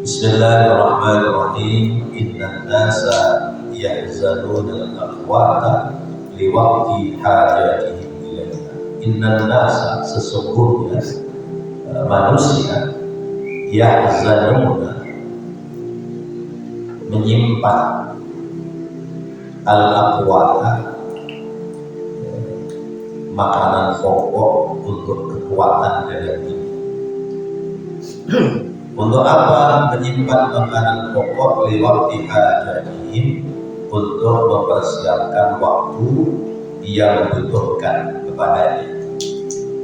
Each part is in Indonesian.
Bismillahirrahmanirrahim. Innan nasa yahzanuna al-aqwata liwaqti hajatihim ilaiha. Innan nasa, sesungguhnya manusia, yahzanuna, menyimpan al-aqwata, makanan pokok untuk kekuatan badan ini. Untuk apa menyimpan makanan pokok liwaqti hajatihim? Untuk mempersiapkan waktu yang membutuhkan kepadanya,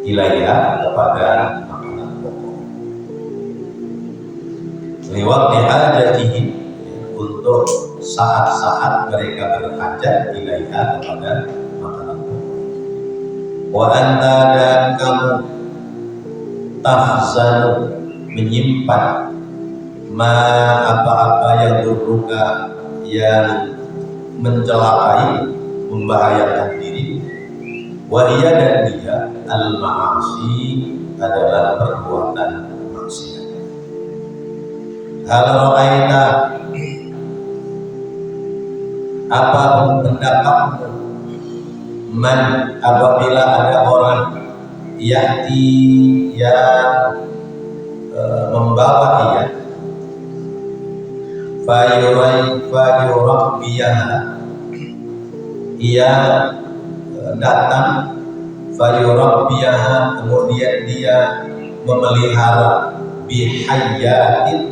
ilaiha, kepada makanan pokok. Liwaqti hajatihim, untuk saat-saat mereka berhajat, ilaiha, kepada makanan pokok. Wa anta, dan kamu, tahzanu, menyimpan apa-apa yang berluka, yang mencelakai, membahayakan diri. Wahia, dan dia, al-ma'asi, adalah perbuatan maksiat. Hal ra'aita, apa pendapatmu, man, apabila ada orang yati, yang membawa dia, fayurabbiyaha, ia datang, fayurabbiyaha, kemudian dia memelihara, bihayyatin,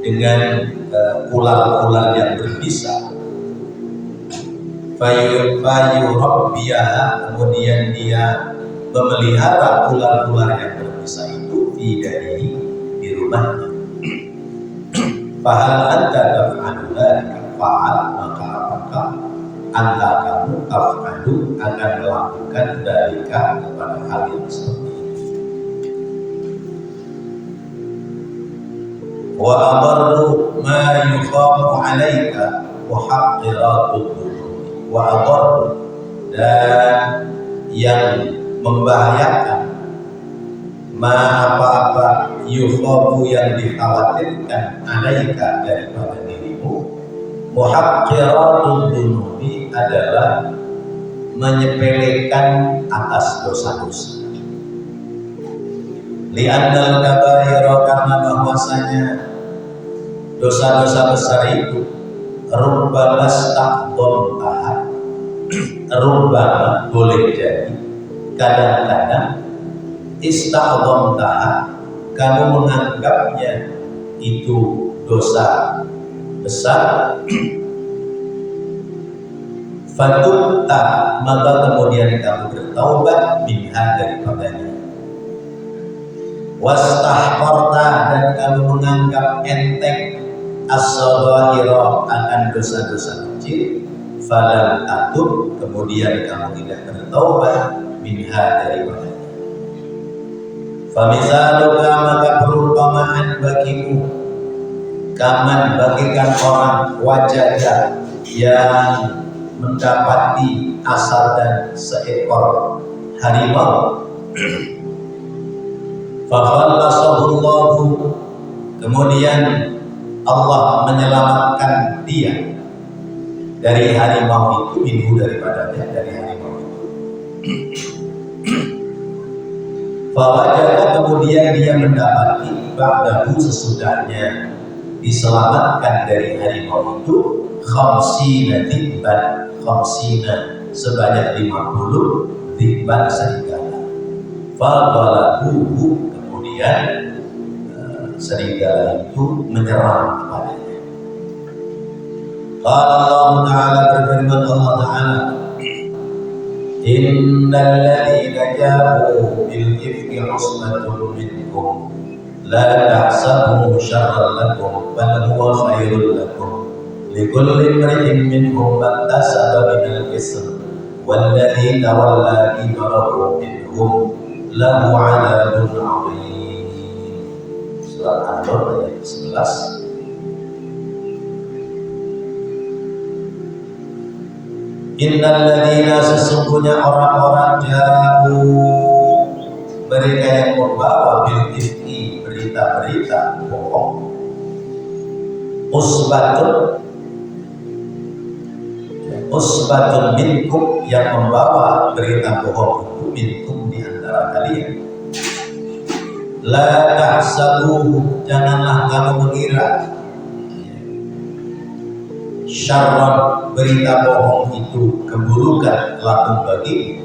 dengan ular-ular yang berbisa. Fayurabbiyaha, kemudian dia memelihara ular-ular yang berbisa itu dari di rumahnya. Fahal anta taf'alu dzalika, fa'al, maka apakah anta, kamu, taf'alu, akan melakukan dzalika, kepada hal yang seperti ini. Wa adarru ma yukhafu 'alaika muhaqqiratud dhunubi. Wa adarru, dan yang membahayakan, apa-apa, yukhafu, yang dikhawatirkan, alaika, daripada dirimu, muhaqqiratun dunubi, adalah menyepelekan atas dosa-dosa. Li'annal kabaira, karena bahwasanya dosa-dosa besar itu, rubbama staqdamtaha, rubbama, boleh jadi, kadang-kadang, istaqdamtaha, kamu menganggapnya itu dosa besar, fatubta, maka kemudian kamu bertaubat, minha, daripadanya. Wastahqarta, dan kamu menganggap enteng, as-saghaira, akan dosa-dosa kecil, falam tatub, kemudian kamu tidak bertaubat, minha, daripadanya. Famisaluka, maka perumpamaan bagimu, kaman, bagikan orang, wajada, yang mendapati asal dan seekor harimau. Fakhallasahullahu, kemudian Allah menyelamatkan dia dari harimau itu, minhu, daripadanya, dari harimau itu. Fawajada, kemudian dia mendapati, ba'dahu, sesudahnya diselamatkan dari harimau itu, khamsina dhibban, khamsina, sebanyak 50 dhibban, serigala. Fadalabuhu, kemudian serigala itu menyerang kepadanya. Qala Allah Ta'ala, berfirman Allah Ta'ala, innal ladzina ja'u bil ifki usbatun minkum la tahsabuhu syarran lakum bal huwa khairul lakum likulli imrin minhum maktasaba minal ism walladzi tawalla kibrahu minhum lahu 'adzabun 'adzim. Surah An-Nur ayat 11. Innal ladzina, sesungguhnya orang-orang, ja'u, mereka yang membawa bil ifki, berita-berita bohong, usbatun minkum, yang membawa berita bohong itu minkum di antara kalian. La tahsabuhu, janganlah kamu mengira syarran, berita bohong itu keburukan lakum bagi,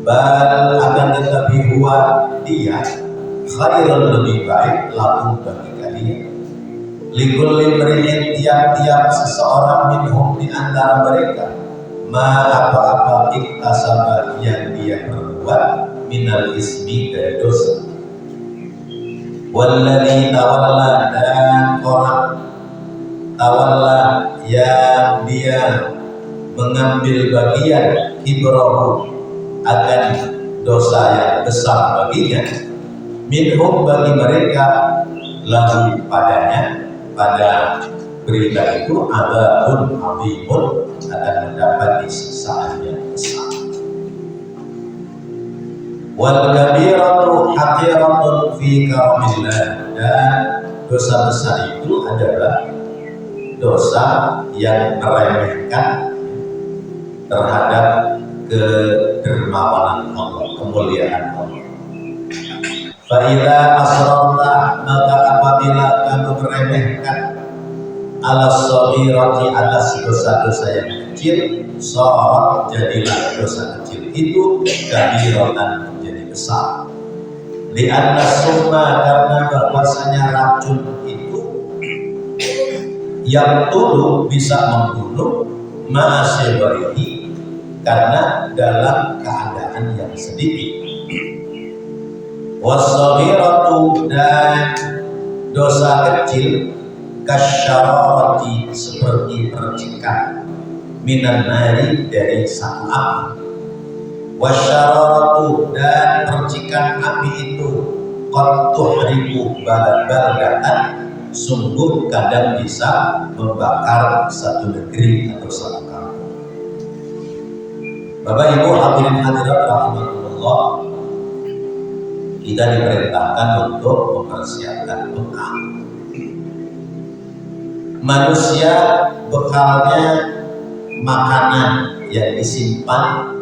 bal akan tetapi huwa dia khairun, lebih baik lakum bagi kalian. Likulli mri'in, tiap-tiap seseorang minhum di antara mereka, ma apa-apa iktasaba yang dia perbuat, minal ismi dari dosa. Walladzi tawalla, dan orang tawalla yang dia mengambil bagian, kibrahu akan dosa yang besar baginya, minhum bagi mereka, lahu padanya, pada berita itu adzabun azimun, akan mendapati siksaan yang besar. Wal kabiratu haqiratun fi karamillah, dan dosa besar itu adalah dosa yang meremehkan terhadap kedermawanan Allah, kemuliaan Allah. Fa'idha asrarta, maka apabila kamu meremehkan ala shaghirati, atas dosa-dosa yang kecil, sharat, jadilah dosa kecil itu kabiratan, menjadi besar. Li'anna summa, karena bahwasanya racun itu yang tulu bisa membunuh, ma'asyibarihi, karena dalam keadaan yang sedikit. Wassaghiratu, dan dosa kecil, kasyararati, seperti percikan, minan nari, dari satu api. Wasyararatu, dan percikan api itu, qad tuhriqu baldatan, sungguh kadang bisa membakar satu negeri atau satu kampung. Bapak Ibu hadirin hadirat rahimakumullah, kita diperintahkan untuk mempersiapkan bekal. Manusia bekalnya makanan yang disimpan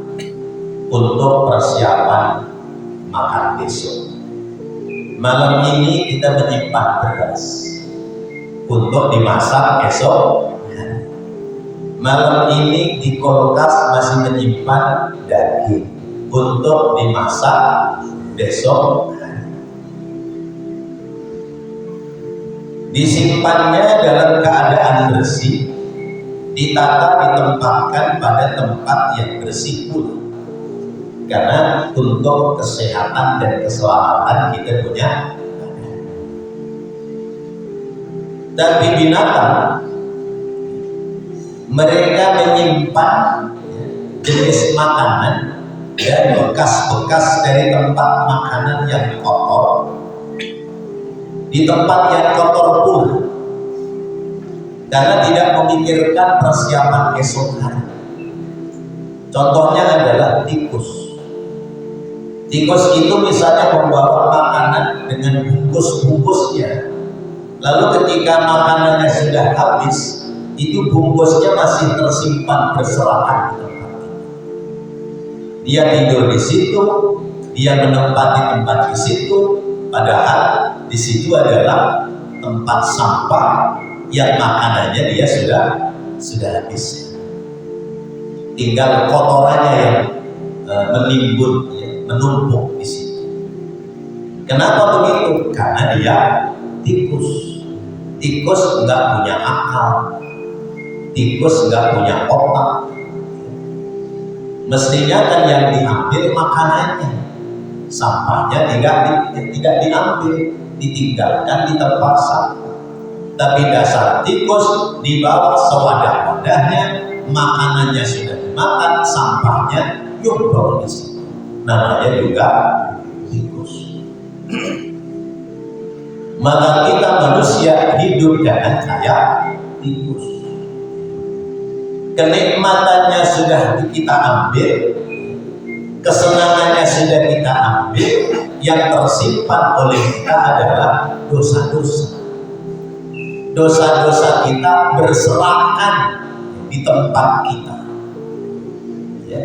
untuk persiapan makan besok. Malam ini kita menyimpan beras untuk dimasak esok. Malam ini di kulkas masih menyimpan daging untuk dimasak besok. Disimpannya dalam keadaan bersih, ditata, ditempatkan pada tempat yang bersih pula, karena untuk kesehatan dan keselamatan kita punya. Tapi binatang, mereka menyimpan jenis makanan dan bekas-bekas dari tempat makanan yang kotor di tempat yang kotor pula, karena tidak memikirkan persiapan esok hari. Contohnya adalah tikus. Tikus itu misalnya membawa makanan dengan bungkus-bungkusnya, lalu ketika makanannya sudah habis, itu bungkusnya masih tersimpan berserakan di tempat itu. Dia tidur di situ, dia menempati tempat di situ, padahal di situ adalah tempat sampah yang makanannya dia sudah habis. Tinggal kotorannya yang menimbun, menumpuk di situ. Kenapa begitu? Karena dia tikus. Tikus nggak punya akal, tikus nggak punya otak. Mestinya kan yang diambil makanannya, sampahnya tidak diambil, ditinggalkan di tempat sampah. Tapi dasar tikus dibawa sewadah-wadahnya, makanannya sudah dimakan, sampahnya nyumbang di situ. Namanya juga tikus. Maka kita manusia hidup dengan kayak tikus. Kenikmatannya sudah kita ambil, kesenangannya sudah kita ambil, yang tersimpan oleh kita adalah dosa-dosa. dosa-dosa kita berserakan di tempat kita. Ya.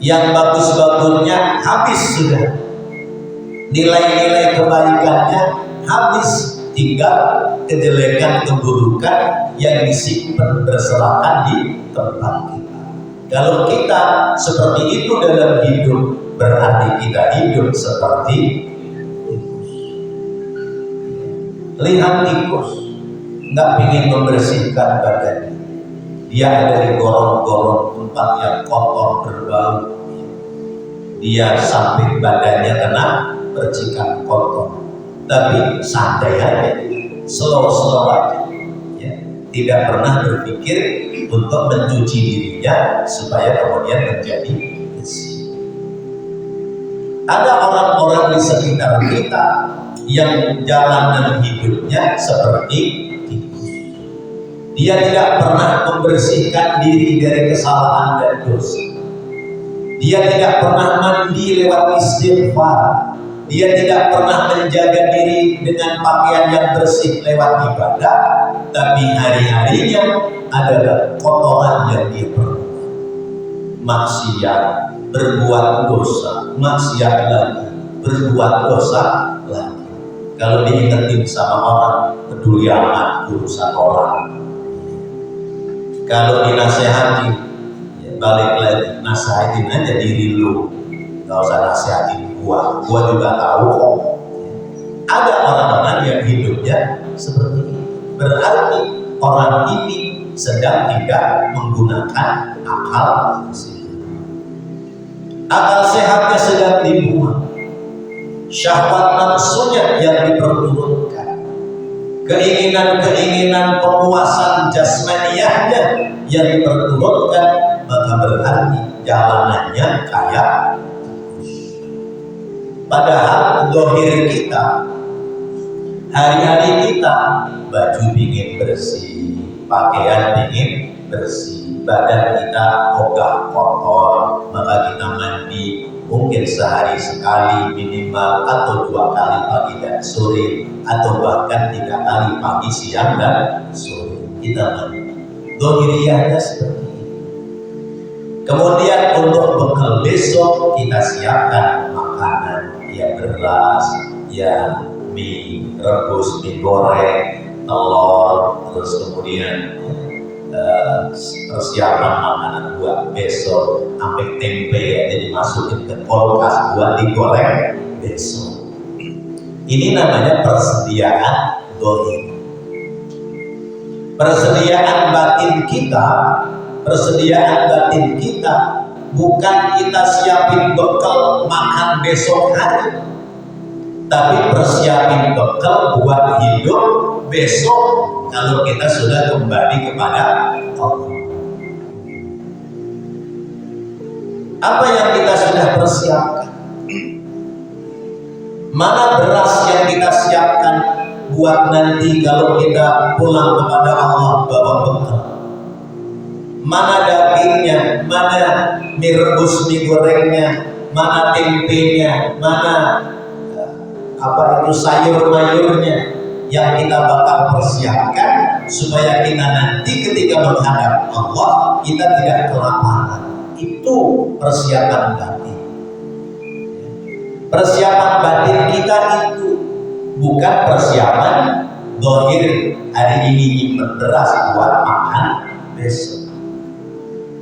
Yang bagus-bagusnya habis sudah, nilai-nilai kebaikannya habis, tinggal kejelekan keburukan yang disimpan berserakan di tempat kita. Kalau kita seperti itu dalam hidup, berarti kita hidup seperti tikus. Lihat tikus, nggak ingin membersihkan badannya. Dia ada di gorong-gorong tempat yang kotor berbau. Dia sampai badannya kena percikan kotor, tapi santai aja, slow aja, ya. Tidak pernah berpikir untuk mencuci dirinya supaya kemudian menjadi bersih. Ada orang-orang di sekitar kita yang jalanan hidupnya seperti tikus. Dia tidak pernah membersihkan diri dari kesalahan dan dosa. Dia tidak pernah mandi lewat istighfar. Dia tidak pernah menjaga diri dengan pakaian yang bersih lewat ibadah. Tapi hari-harinya adalah kotoran yang dia perbuat. Maksiat, berbuat dosa, maksiat lagi, berbuat dosa lagi. Kalau diingetin sama orang, peduli amat urusan orang. Kalau dinasehati, ya balik lagi, nasihatin aja diri lu, gak usah nasihatin gua juga tahu kok. Ada orang-orang yang hidupnya seperti ini, berarti orang ini sedang tidak menggunakan akal sehat. Akal sehatnya sedang dibuang, syahwat nafsunya yang diperturutkan, keinginan-keinginan pemuasan jasmaniahnya yang diperturutkan, maka berarti jalanannya kayak padahal dohir kita, hari-hari kita, baju ingin bersih, pakaian ingin bersih, badan kita ogah kotor, maka kita mandi mungkin sehari sekali minimal, atau 2 kali pagi dan sore, atau bahkan 3 kali pagi, siang dan sore kita mandi. Dohiriyahnya seperti ini. Kemudian untuk bekal besok kita siapkan makanan, ya beras, ya mie rebus, mie goreng, telur, terus kemudian persiapan makanan buat besok, sampai tempe ya, jadi masukin ke kulkas buat digoreng besok. Ini namanya persediaan dohir. Persediaan batin kita bukan kita siapin bekal makan besok hari, tapi persiapin bekal buat hidup besok kalau kita sudah kembali kepada Allah. Apa yang kita sudah persiapkan? Mana beras yang kita siapkan buat nanti kalau kita pulang kepada Allah bawa bekal? Mana dagingnya, mana mie rebus, mie gorengnya, mana tempenya, mana sayur-mayurnya yang kita bakal persiapkan supaya kita nanti ketika menghadap Allah kita tidak kelaparan. Itu persiapan batin. Persiapan batin kita itu bukan persiapan dohir. Hari ini nyimpen beras buat makan besok.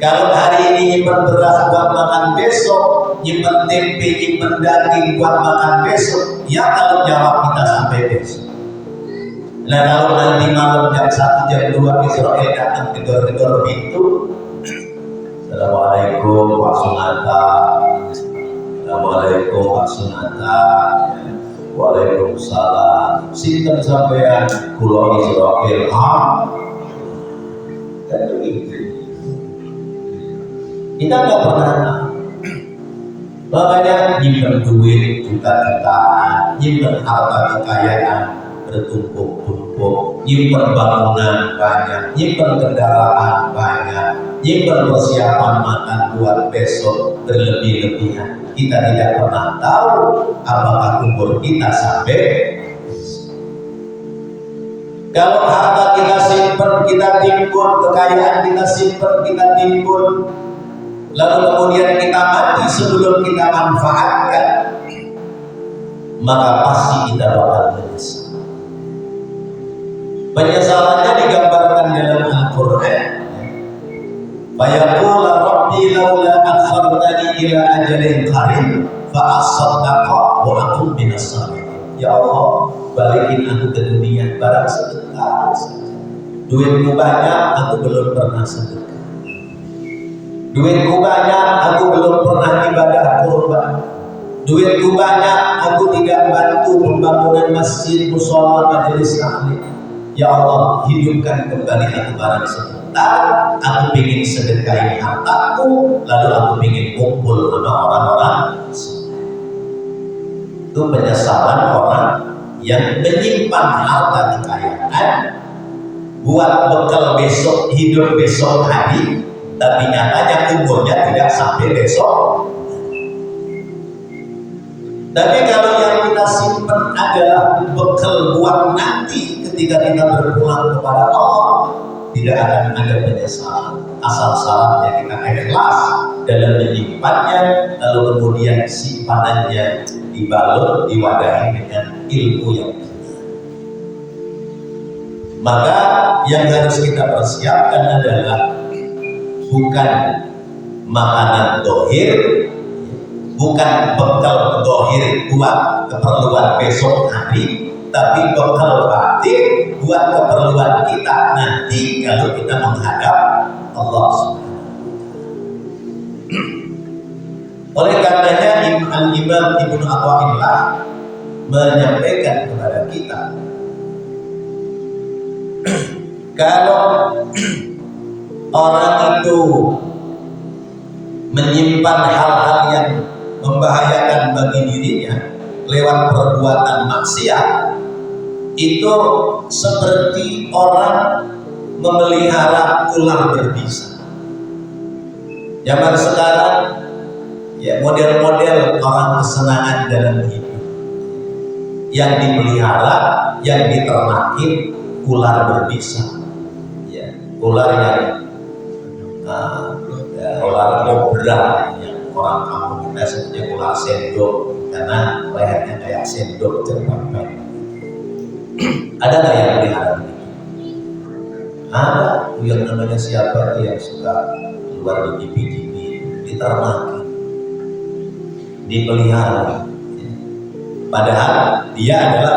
Kalau hari ini nyimpen beras buat makan besok, nyimpen tempe, nyimpen daging buat makan besok, ya kalau jawab kita sampai besok. Nah kalau nanti malam jam 1, jam 2 Israel datang gedor-gedor pintu, Assalamualaikum Pak Sunata, Assalamualaikum Pak Sunata, Waalaikumsalam. Sinten sampean? Kula Israel. Dan begitu. Kita nggak pernah. Makanya nyimpen duit juta-jutaan, nyimpen harta kekayaan bertumpuk-tumpuk, nyimpen bangunan banyak, nyimpen kendaraan banyak, nyimpen persiapan makan buat besok berlebih-lebihan. Kita tidak pernah tahu apakah umur kita sampai. Kalau harta kita simpen, kita timbun, kekayaan kita simpen, kita timbun, lalu kemudian kita mati sebelum kita manfaatkan, maka pasti kita bakal menyesal. Penyesalannya digambarkan dalam Al-Quran. Fayaqula rabbi laula akhartani ila ajalin qarib fa asaddaqa wa akun minas salihin. Ya Allah, balikin aku ke dunia barang sebentar saja. Duitku banyak, aku belum pernah sedekah. Duitku banyak, aku belum pernah ibadah kurban. Duitku banyak, aku tidak bantu pembangunan masjid, mushola, majelis taklim. Ya Allah, hidupkan kembali aku barang sebentar. Aku ingin sedekahin hartaku, lalu aku ingin kumpul sama orang-orang. Itu penyesalan orang yang menyimpan harta kekayaan buat bekal besok, hidup besok hari, tapi nyatanya umurnya tidak sampai besok. Tapi kalau yang kita simpan adalah bekal buat nanti ketika kita berpulang kepada Allah, tidak akan ada penyesalan. Asal syaratnya kita ikhlas dalam menyimpannya, lalu kemudian simpanannya dibalut, diwadahi dengan ilmu yang benar. Maka yang harus kita persiapkan adalah bukan makanan dohir, bukan bekal dohir buat keperluan besok hari, tapi bekal batin buat keperluan kita nanti kalau kita menghadap Allah Subhanahu. Oleh karenanya Imam Ibnu Athaillah menyampaikan kepada kita, kalau orang itu menyimpan hal-hal yang membahayakan bagi dirinya lewat perbuatan maksiat, itu seperti orang memelihara ular berbisa. Zaman sekarang ya model-model orang kesenangan dalam hidup yang dipelihara, yang diternakin ular berbisa, ya, ular yang ular kobra yang orang kampung kita sebutnya ular sendok karena lehernya kayak sendok terpakai. Ada nggak yang pelihara begitu? Ada, yang namanya siapa yang suka keluar di TV diternakin, dipelihara, padahal dia adalah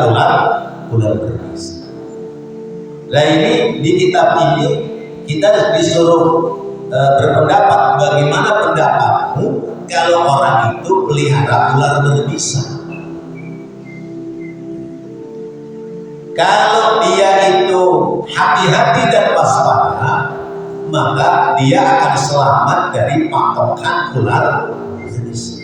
ular berbisa. Nah ini di kitab ini kita disuruh berpendapat, bagaimana pendapatmu kalau orang itu pelihara ular berbisa? Kalau dia itu hati-hati dan waspada, maka dia akan selamat dari pakokan ular berbisa.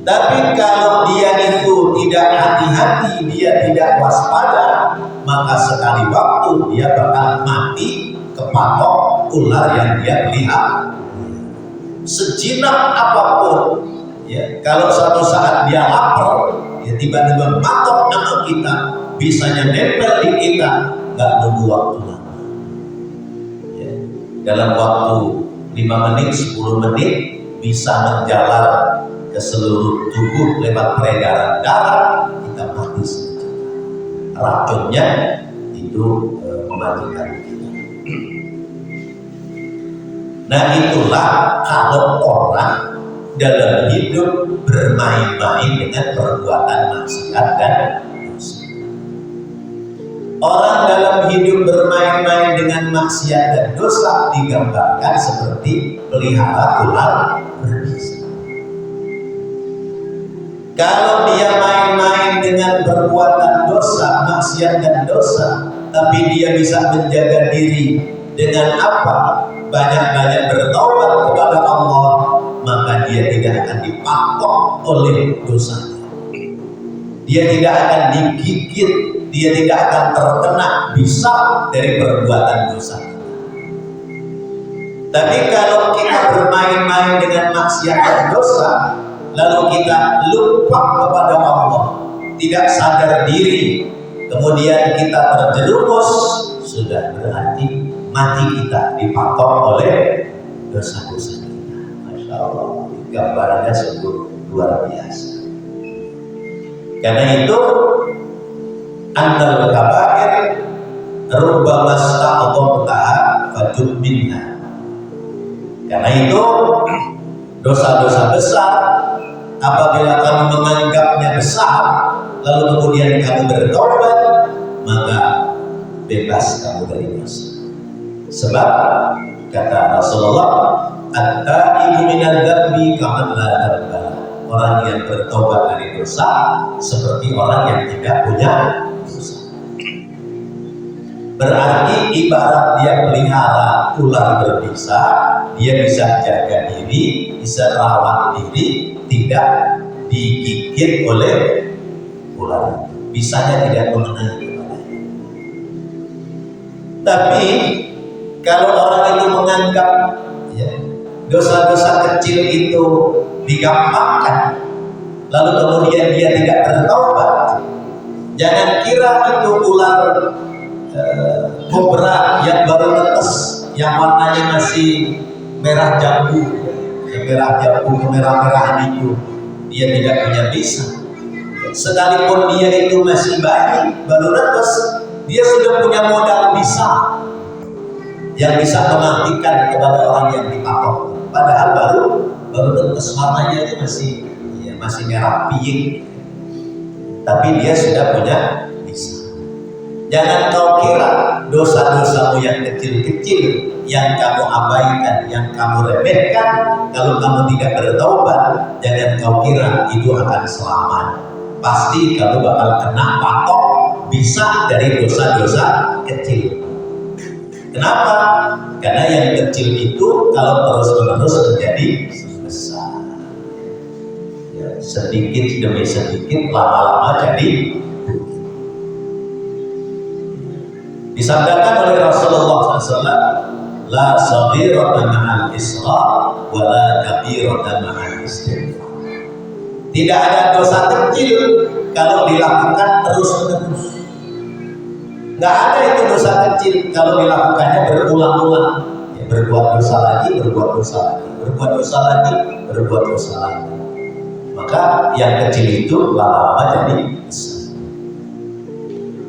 Tapi kalau dia itu tidak hati-hati, dia tidak waspada, maka sekali waktu dia bakal mati kepatok ular yang dia pelihara. Sejinak apapun, ya, kalau suatu saat dia lapar, ya tiba-tiba patok nama kita, bisanya nempel di kita, nggak nunggu waktu lama. Ya, dalam waktu 5 menit, 10 menit bisa menjalar ke seluruh tubuh lewat peredaran darah, kita mati saja. Racunnya itu mematikan kita. Nah itulah kalau orang dalam hidup bermain-main dengan perbuatan maksiat dan dosa. Orang dalam hidup bermain-main dengan maksiat dan dosa digambarkan seperti pelihara ular berbisa. Kalau dia main-main dengan perbuatan dosa, maksiat dan dosa, tapi dia bisa menjaga diri dengan apa? Banyak-banyak bertaubat kepada Allah, maka dia tidak akan dipatok oleh dosanya. Dia tidak akan digigit, dia tidak akan terkena bisa dari perbuatan dosa. Tapi kalau kita bermain-main dengan maksiat dan dosa, lalu kita lupa kepada Allah, tidak sadar diri, kemudian kita terjerumus, sudah berarti mati kita dipatok oleh dosa-dosa kita. Masya Allah, gambarannya sungguh luar biasa. Karena itu annal kabair rubbama sta'dhamtaha fajub minha. Karena itu dosa-dosa besar apabila kamu menganggapnya besar lalu kemudian kamu bertobat, maka bebas kamu dari dosa. Sebab kata Rasulullah, at-taibu minadz dzambi kaman la dzamba. Orang yang bertobat dari dosa seperti orang yang tidak punya dosa. Berarti ibarat dia pelihara ular berbisa, dia bisa jaga diri, bisa rawat diri, tidak digigit oleh ular. Bisanya tidak mengenai kepadanya. Tapi kalau orang itu menganggap ya, dosa-dosa kecil itu digampangkan, lalu kemudian dia tidak bertaubat, jangan kira itu ular kobra yang baru netes, yang warnanya masih merah jambu, kemerah-merahan itu, dia tidak punya bisa. Sekalipun dia itu masih bayi, baru netes, dia sudah punya modal bisa yang bisa mematikan kepada orang yang dipatok. Padahal baru netes, warnanya itu masih merah pink, tapi dia sudah punya bisa. Jangan kau kira dosa-dosamu yang kecil-kecil yang kamu abaikan, yang kamu remehkan, kalau kamu tidak bertaubat, jangan kau kira itu akan selamat. Pasti kamu bakal kena patok bisa dari dosa-dosa kecil. Kenapa? Karena yang kecil itu kalau terus-menerus menjadi besar, ya, sedikit demi sedikit, lama-lama jadi. Disabdakan oleh Rasulullah SAW, la saghirata ma'al israr wa la kabirata ma'al istighfar. Tidak ada dosa kecil kalau dilakukan terus-menerus. Nggak ada itu dosa kecil kalau dilakukannya berulang-ulang. Ya, berbuat dosa lagi, berbuat dosa lagi, berbuat dosa lagi, berbuat dosa lagi. Maka yang kecil itu lama-lama jadi besar.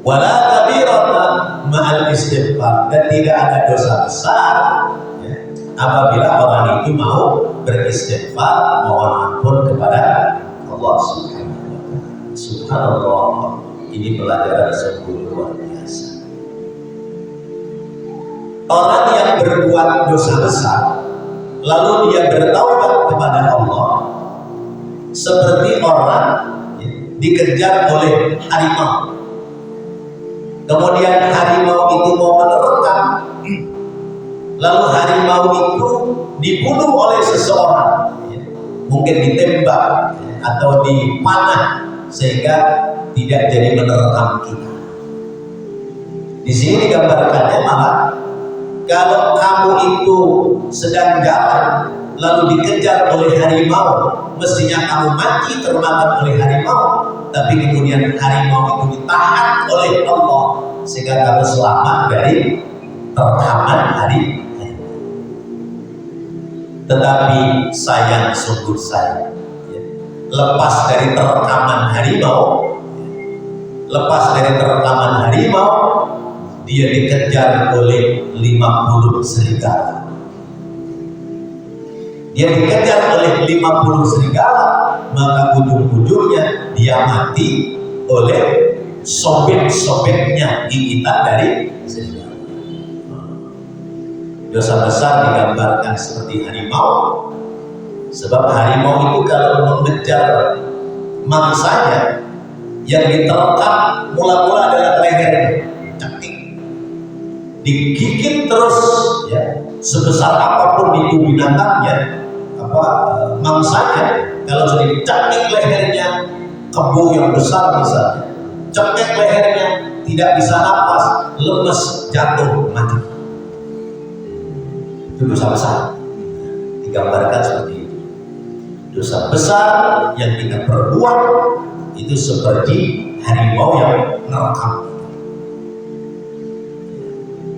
Wala kabirata ma'al istighfar, dan tidak ada dosa besar ya, apabila orang itu mau beristighfar, mohon ampun kepada Allah Subhanahu wa Ta'ala. Subhanallah, ini pelajaran sungguh luar biasa. Orang yang berbuat dosa besar lalu dia bertaubat kepada Allah, seperti orang ya, dikejar oleh harimau. Kemudian harimau itu mau menerkam, lalu harimau itu dibunuh oleh seseorang, ya, mungkin ditembak ya, atau dipanah sehingga tidak jadi menerkam kita. Di sini digambarkannya malah kalau kamu itu sedang jalan lalu dikejar oleh harimau, mestinya kamu mati termakan oleh harimau, tapi kemudian harimau itu ditahan oleh Allah sehingga kamu selamat dari terkaman harimau. Tetapi sayang, sungguh sayang, ya, lepas dari terkaman harimau, dia dikejar oleh 50 serigala. Dia dikejar oleh 50 serigala, maka ujung-ujungnya dia mati oleh sobek-sobeknya gigitan dari serigala. Dosa besar digambarkan seperti harimau, sebab harimau itu kalau mengejar mangsanya, yang diterkam mula-mula adalah lehernya, cekik, digigit terus ya, sebesar apapun itu binatangnya, mangsanya, kalau sudah dicekik lehernya, kebo yang besar misalnya, cekik lehernya, tidak bisa napas, lemes, jatuh, mati. Itu dosa besar. Digambarkan seperti itu. Dosa besar yang kita perbuat itu seperti harimau yang merekam.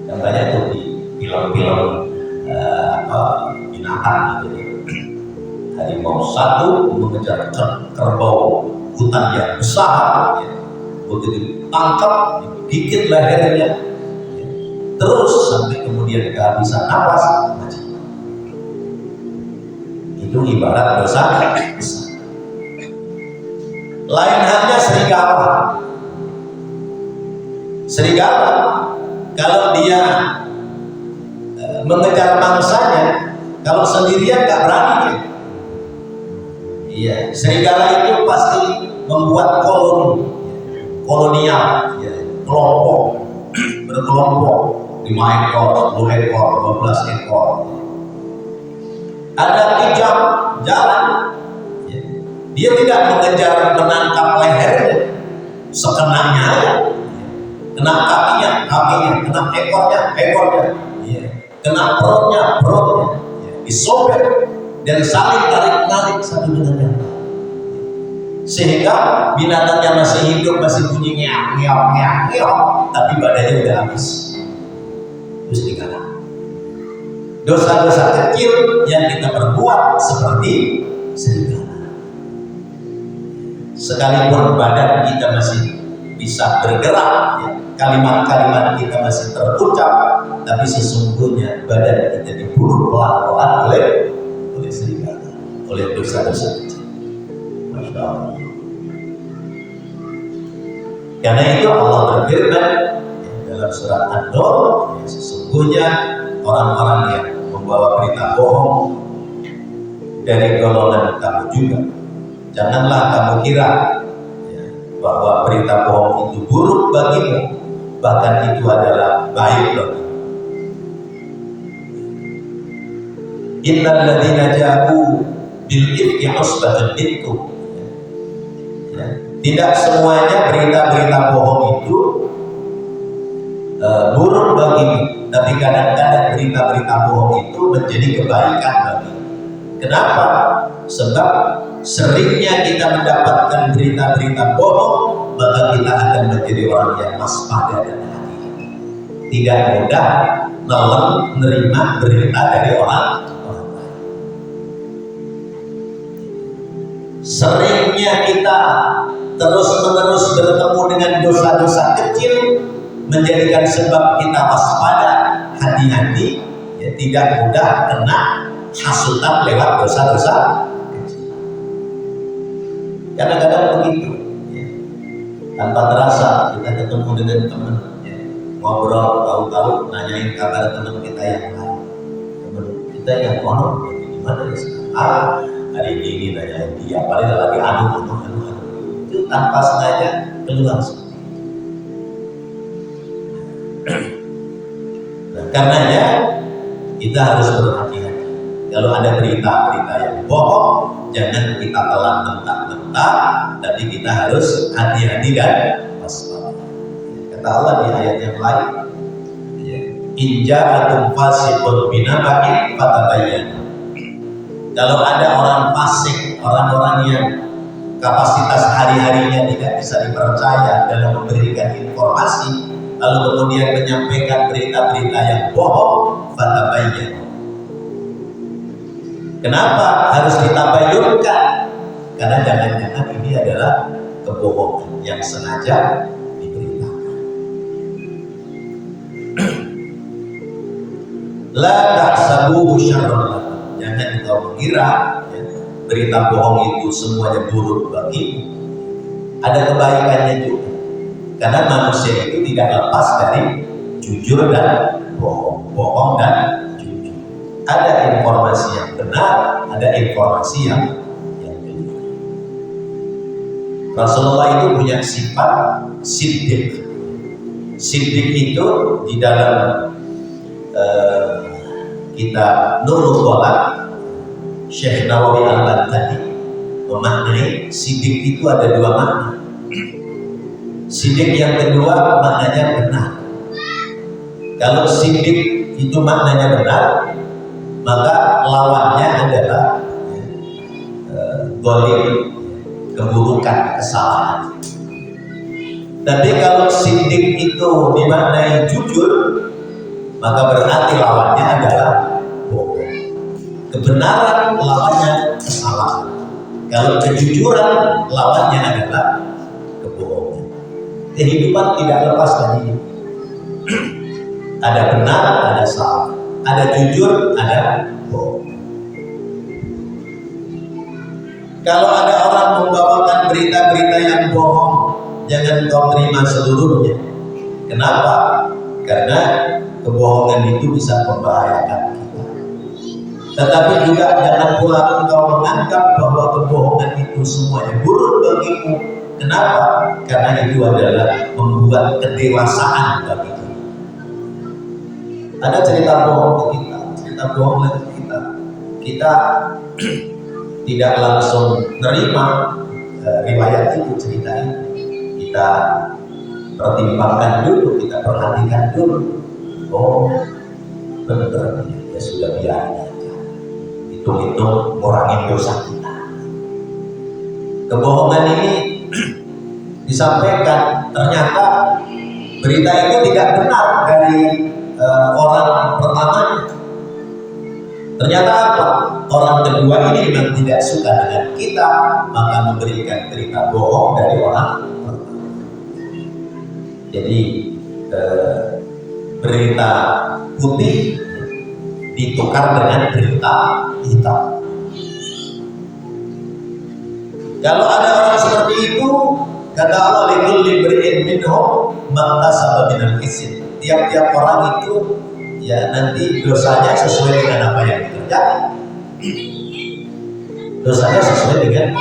Yang banyak tuh di film-film binatang gitu. Harimau satu mengejar kerbau hutan yang besar, ya. Begitu tangkap, digigit lehernya, ya. Terus sampai kemudian kehabisan napas, mati. Itu ibarat dosa besar. Lain halnya serigala. Serigala kalau dia mengejar mangsanya, kalau sendirian nggak berani dia. Iya, serigala itu pasti membuat kolonial, ya, kelompok, berkelompok, 5 ekor, 10 ekor, 12 ekor. Ada kijang jalan, ya. Dia tidak mengejar menangkap lehernya, sekenanya aja. Kena kakinya, kena ekornya, ya. Kena perutnya, ya. Disobek dan saling tarik-tarik satu dengan yang lain. Sehingga binatangnya masih hidup, masih bunyi ngeok, tapi badannya udah habis. Terus dikatakan dosa-dosa kecil yang kita perbuat seperti serigala. Sekalipun badan kita masih bisa bergerak, ya, kalimat-kalimat kita masih terucap, tapi sesungguhnya badan kita dibunuh pelan-pelan oleh serigala, oleh dosa-dosa kecil. Masya Allah. Karena itu Allah berfirman dalam surat An-Nur, ya, sesungguhnya orang-orang yang membawa berita bohong dari golongan kamu juga. Janganlah kamu kira, ya, bahwa berita bohong itu buruk bagimu, bahkan itu adalah baik bagimu. Innal ladzina ja'u bil ifki usbatun minkum. Ya. Tidak semuanya berita-berita bohong itu buruk bagimu, tapi kadang-kadang berita-berita bohong itu menjadi kebaikan bagimu. Kenapa? Sebab seringnya kita mendapatkan berita-berita bohong, maka kita akan menjadi orang yang waspada dan hati-hati. Tidak mudah menerima berita dari orang lain. Seringnya kita terus-menerus bertemu dengan dosa-dosa kecil, menjadikan sebab kita waspada, hati-hati, ya, tidak mudah kena hasutan lewat dosa-dosa kecil. Kadang-kadang begitu, ya. Tanpa terasa kita ketemu dengan teman, ya, ngobrol, tahu-tahu nanyain kabar teman kita yang lain, teman kita yang konon, gimana ya sekarang? Hari ini nanyain dia, paling lagi anu. Itu tanpa sengaja keluar seperti itu. Nah, karenanya kita harus berhati-hati. Kalau ada berita-berita yang bohong, jangan kita telan mentah-mentah, tapi kita harus hati-hati dan waspada. Kata Allah di ayat yang lain, in ja'akum fasiqun binaba'in fatabayyanu. Kalau ada orang fasik, orang-orang yang kapasitas hari-harinya tidak bisa dipercaya dalam memberikan informasi, lalu kemudian menyampaikan berita-berita yang bohong, fatabayyanu. Kenapa harus ditabayyunkan? Karena jangan-jangan ini adalah kebohongan yang sengaja diberitakan. La tahsabuhu syarran lakum. Jangan kau mengira, ya, berita bohong itu semuanya buruk bagimu. Ada kebaikannya juga. Karena manusia itu tidak lepas dari jujur dan bohong dan jujur. Ada informasi yang benar, ada informasi yang keliru. Rasulullah itu punya sifat siddiq. Siddiq itu di dalam kitab Nurul Qalb, Syekh Nawawi Al-Baghdadi memaknai siddiq itu ada dua makna. Siddiq yang kedua maknanya benar. Kalau siddiq itu maknanya benar, maka lawannya adalah zalim, keburukan, kesalahan. Tapi kalau sidik itu dimaknai jujur, maka berarti lawannya adalah bohong. Kebenaran lawannya kesalahan. Kalau kejujuran lawannya adalah kebohongan. Kehidupan tidak lepas dari ini. Ada benar, ada salah. Ada jujur, ada bohong. Kalau ada orang membawakan berita-berita yang bohong, jangan kau terima seluruhnya. Kenapa? Karena kebohongan itu bisa membahayakan kita. Tetapi juga jangan pula engkau menganggap bahwa kebohongan itu semuanya buruk bagimu. Kenapa? Karena itu adalah membuat kedewasaan bagi kita. Ada cerita bohong ke kita, cerita bohong lagi ke kita. Kita tidak langsung nerima riwayat itu, cerita ini. Kita pertimbangkan dulu, kita perhatikan dulu. Oh, benar, ya sudah biarin aja. Hitung-hitung ngurangin dosa kita. Kebohongan ini disampaikan, ternyata berita itu tidak benar dari orang pertamanya. Ternyata apa? Orang kedua ini memang tidak suka dengan kita, maka memberikan berita bohong dari orang pertama. Jadi berita putih ditukar dengan berita hitam. Kalau ada orang seperti itu, kata Allah, likulli imri'in minhum maktasaba minal ism. Tiap-tiap orang itu ya nanti dosanya sesuai dengan apa yang dikerjakan. Dosanya sesuai dengan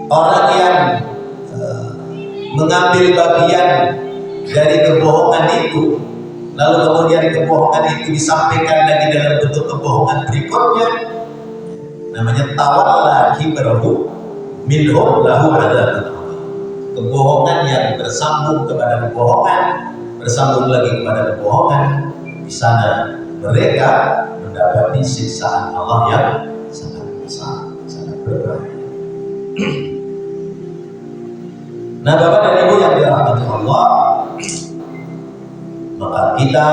orang yang mengambil bagian dari kebohongan itu, lalu kemudian kebohongan itu disampaikan lagi dalam bentuk kebohongan berikutnya, namanya tawalla kibrahu minhum lahu adzabun. Kebohongan yang bersambung kepada kebohongan, bersambung lagi kepada kebohongan, di sana mereka mendapati siksaan Allah yang sangat besar, sangat berbahaya. Nah, Bapak dan Ibu yang dirahmati Allah, maka kita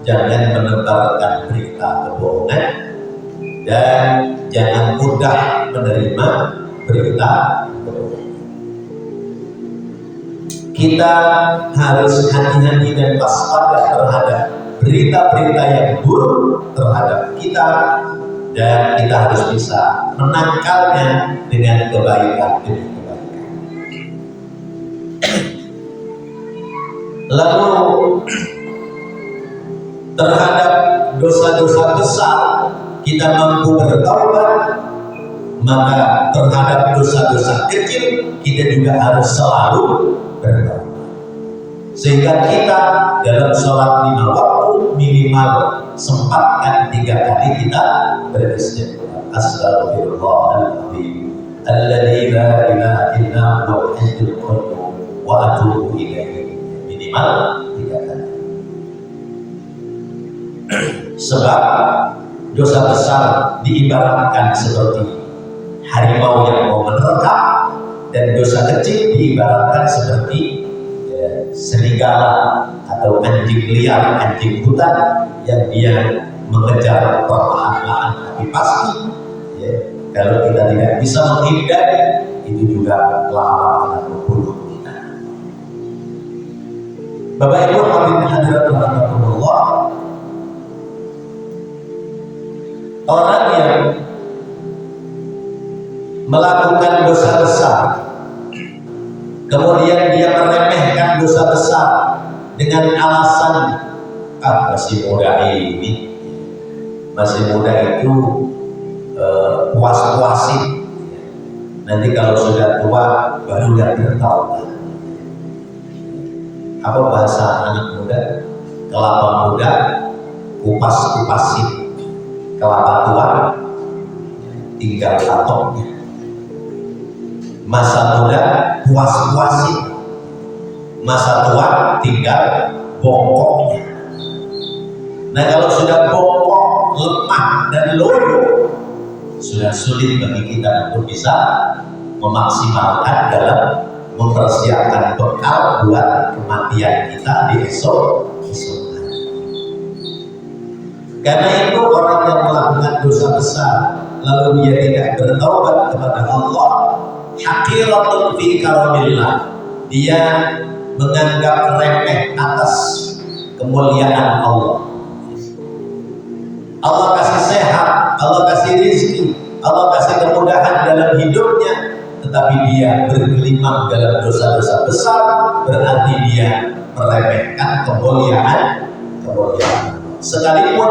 jangan menebarkan berita kebohongan dan jangan mudah menerima berita kebohongan. Kita harus hati-hati dan waspada terhadap berita-berita yang buruk terhadap kita, dan kita harus bisa menangkalnya dengan kebaikan demi kebaikan. Lalu terhadap dosa-dosa besar kita mampu bertaubat, maka terhadap dosa-dosa kecil kita juga harus selalu bertaubat. Sehingga kita dalam sholat 5 waktu minimal sempatkan 3 kali kita beristighfar. Astaghfirullahaladzim alladzi la ilaha illa huwal hayyul qayyum wa atubu ilaihi, minimal 3 kali. Sebab dosa besar diibaratkan seperti harimau yang mau menerkam, dan dosa kecil diibaratkan seperti serigala atau anjing liar, anjing hutan yang dia mengejar perlahan-lahan, tapi pasti ya, kalau kita tidak bisa menghindari, itu juga lama akan membunuh kita. Bapak Ibu hadirin hadirat rahimakumullah, orang yang melakukan dosa besar kemudian dia meremehkan dosa besar dengan alasan masih muda ini, masih muda itu puas-puasin, nanti kalau sudah tua baru dia bertaubat. Apa bahasa anak muda? Kelapa muda kupas-kupasin, kelapa tua tinggal katoknya. Masa muda puas-puasin, masa tua tinggal bongkoknya. Nah, kalau sudah bongkok, lemah dan loyo, sudah sulit bagi kita untuk bisa memaksimalkan dalam mempersiapkan bekal buat kematian kita di esok hari. Karena itu orang yang melakukan dosa besar lalu dia tidak bertaubat kepada Allah, haqiratun fi karamillah, dia menganggap remeh atas kemuliaan Allah. Allah kasih sehat, Allah kasih rezeki, Allah kasih kemudahan dalam hidupnya, tetapi dia bergelimang dalam dosa-dosa besar, berarti dia meremehkan kemuliaan. Sekalipun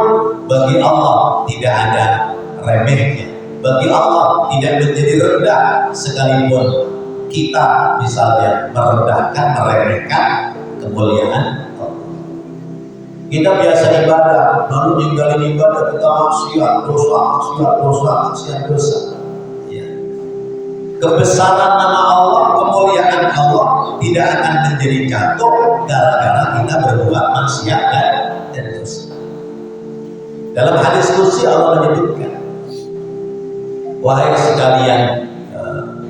bagi Allah tidak ada remehnya, bagi Allah tidak menjadi rendah, sekalipun kita misalnya meremehkan kemuliaan. Kita biasa ibadah, lalu ninggalin ibadah kita maksiat dosa. Ya. Kebesaran nama Allah, kemuliaan Allah tidak akan menjadi jatuh gara-gara kita berbuat maksiat dan dosa. Dalam hadis qudsi Allah menyebutkan, wahai sekalian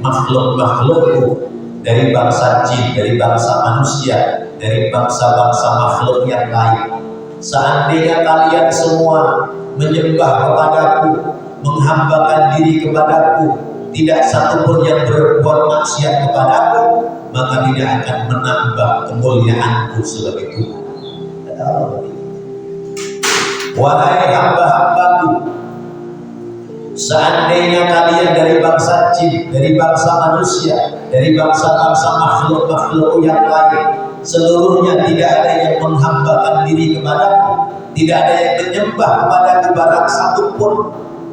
makhluk-makhlukku dari bangsa jin, dari bangsa manusia, dari bangsa-bangsa makhluk yang lain, seandainya kalian semua menyembah kepadaku, menghambakan diri kepadaku, tidak satupun yang berbuat maksiat kepadaku, maka tidak akan menambah kemuliaanku sebagai Tuhan. Kata Allah, wahai hamba-hambaku, seandainya kalian dari bangsa jin, dari bangsa manusia, dari bangsa-bangsa makhluk-makhluk yang lain, seluruhnya tidak ada yang menghambakan diri kepadaku, tidak ada yang menyembah kepada barang satupun.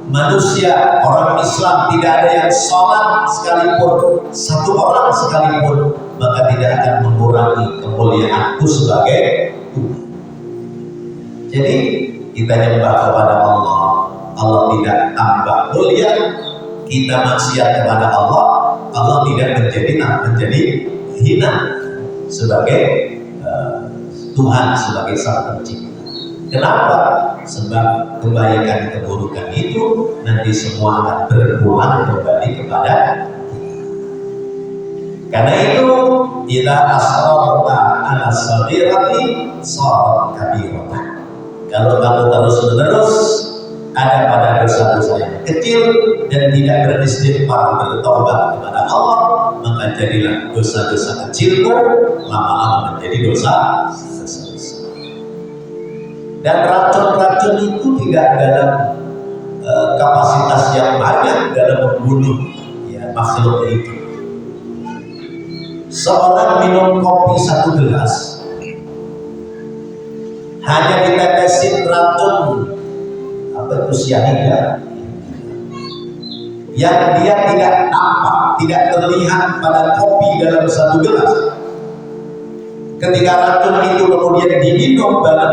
Manusia, orang Islam, tidak ada yang sholat sekalipun, satu orang sekalipun, maka tidak akan mengurangi kemuliaanku sebagai Tuhan. Jadi kita nyembah kepada Allah, Allah tidak tambah mulia. Kita maksiat kepada Allah, Allah tidak menjadi hina sebagai Tuhan, sebagai Sang Pencipta. Kenapa? Sebab kebaikan keburukan itu nanti semua akan berpulang kembali kepada kita. Karena itu, idza asrarta ala saghirati sarat kabiratan. Kalau kamu terus-menerus ada pada dosa-dosa yang kecil dan tidak beristighfar, bertobat kepada Allah, maka jadilah dosa-dosa kecilmu lama-lama menjadi dosa besar. Dan racun-racun itu tidak dalam kapasitas yang banyak dalam membunuh makhluk itu. Seorang minum kopi 1 gelas, hanya ditetesin racun cyanida yang dia tidak tampak, tidak terlihat pada kopi dalam 1 gelas. Ketika racun itu kemudian diminum dalam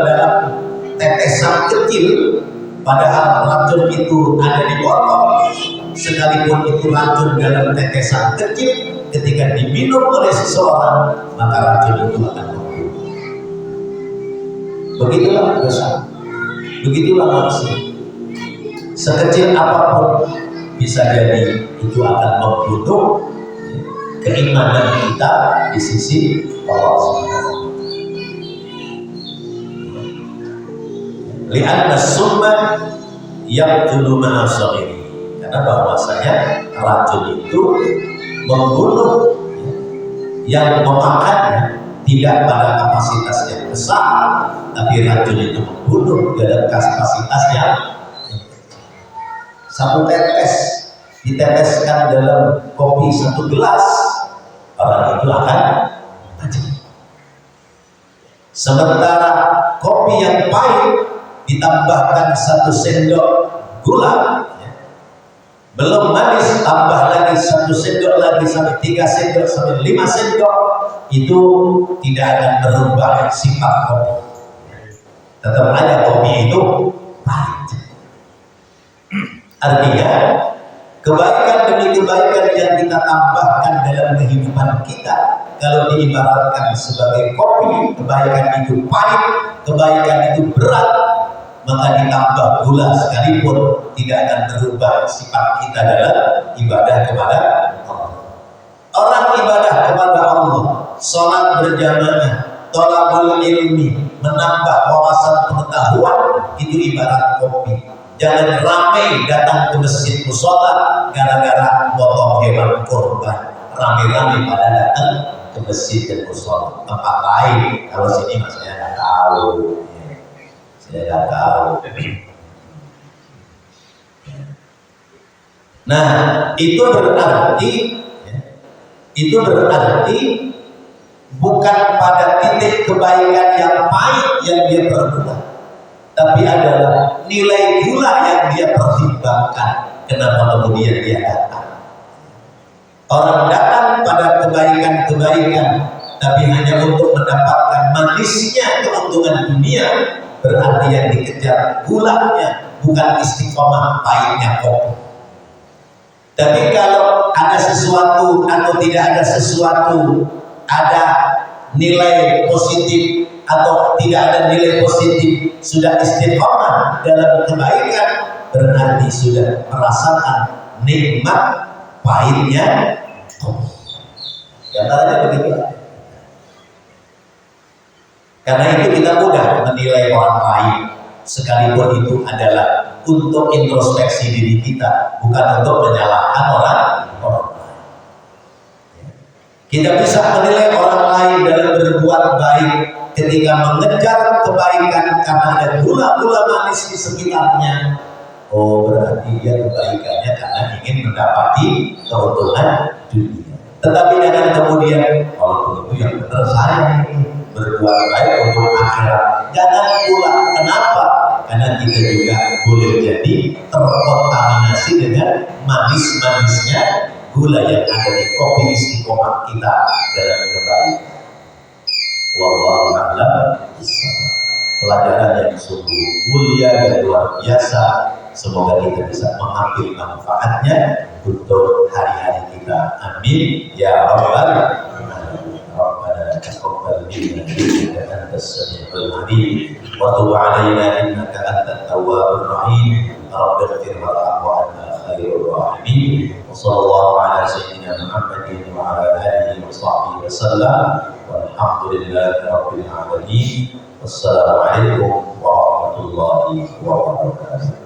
tetesan kecil, padahal racun itu ada di botol, sekalipun itu racun dalam tetesan kecil, ketika diminum oleh seseorang, maka racun itu akan membunuh. Begitulah dosa, begitulah manusia. Sekecil apapun bisa jadi itu akan membunuh keimanan kita di sisi Allah SWT. Lianna summa yaqtulu ma'a saghiri, karena bahwasanya racun itu membunuh yang memakannya tidak pada kapasitas yang besar, tapi racun itu membunuh dalam kapasitas yang 1 tetes diteteskan dalam kopi 1 gelas, orang itu akan mati. Sementara kopi yang pahit ditambahkan 1 sendok gula, belum manis, tambah lagi 1 sendok lagi sampai 3 sendok sampai 5 sendok, itu tidak akan merubah sifat kopi. Tetap aja kopi itu pahit. Artinya kebaikan demi kebaikan yang kita tambahkan dalam kehidupan kita, kalau diibaratkan sebagai kopi, kebaikan itu pahit, kebaikan itu berat, maka ditambah gula sekalipun tidak akan merubah sifat kita dalam ibadah kepada Allah. Orang ibadah kepada Allah, sholat berjamaah, thalabul ilmi, menambah wawasan pengetahuan, itu ibarat kopi. Jangan ramai datang ke masjid musola gara-gara potong hewan kurban. Rame-rame pada datang ke masjid dan musola. Tempat lain, kalau sini mas saya nggak tahu. Saya nggak tahu. Nah, itu berarti bukan pada titik kebaikan yang pahit yang dia perbuat, tapi adalah nilai gula yang dia pertimbangkan. Kenapa kemudian dia datang? Orang datang pada kebaikan-kebaikan, tapi hanya untuk mendapatkan manisnya keuntungan dunia, berarti yang dikejar gulanya, bukan istiqomah pahitnya kopi. Tapi kalau ada sesuatu atau tidak ada sesuatu, ada nilai positif atau tidak ada nilai positif, sudah istiqomah dalam kebaikan, berarti sudah merasakan nikmat pahitnya. Gambarannya begitu. Karena itu kita mudah menilai orang lain, sekalipun itu adalah untuk introspeksi diri kita, bukan untuk menyalahkan orang lain. Kita bisa menilai orang lain dalam berbuat baik ketika mengejar kebaikan karena ada gula-gula manis di sekitarnya. Oh, berarti dia kebaikannya karena ingin mendapati keuntungan dunia. Tetapi jangan kemudian, kalau begitu yang benar saya ini berbuat baik untuk akhirat. Jangan pula. Kenapa? Karena kita juga boleh jadi terkontaminasi dengan manis-manisnya gula yang ada di kopi istiqomah kita dalam kebaikan. Wallahu a'lam bishawab. Pelajaran yang sungguh mulia dan luar biasa. Semoga kita bisa mengambil manfaatnya untuk hari-hari kita. Amin ya rabbal alamin. Rabbana taqabbal minna innaka antas samiul alim wa tub 'alaina innaka antat tawwabur rahim. Rabbana ighfir lana wa anta khairur rahimin. Wa sallallahu ala sayyidina Muhammadin wa ala alihi wa sahbihi wasallam. Walhamdulillahi rabbil alamin. Wassalamualaikum warahmatullahi wabarakatuh.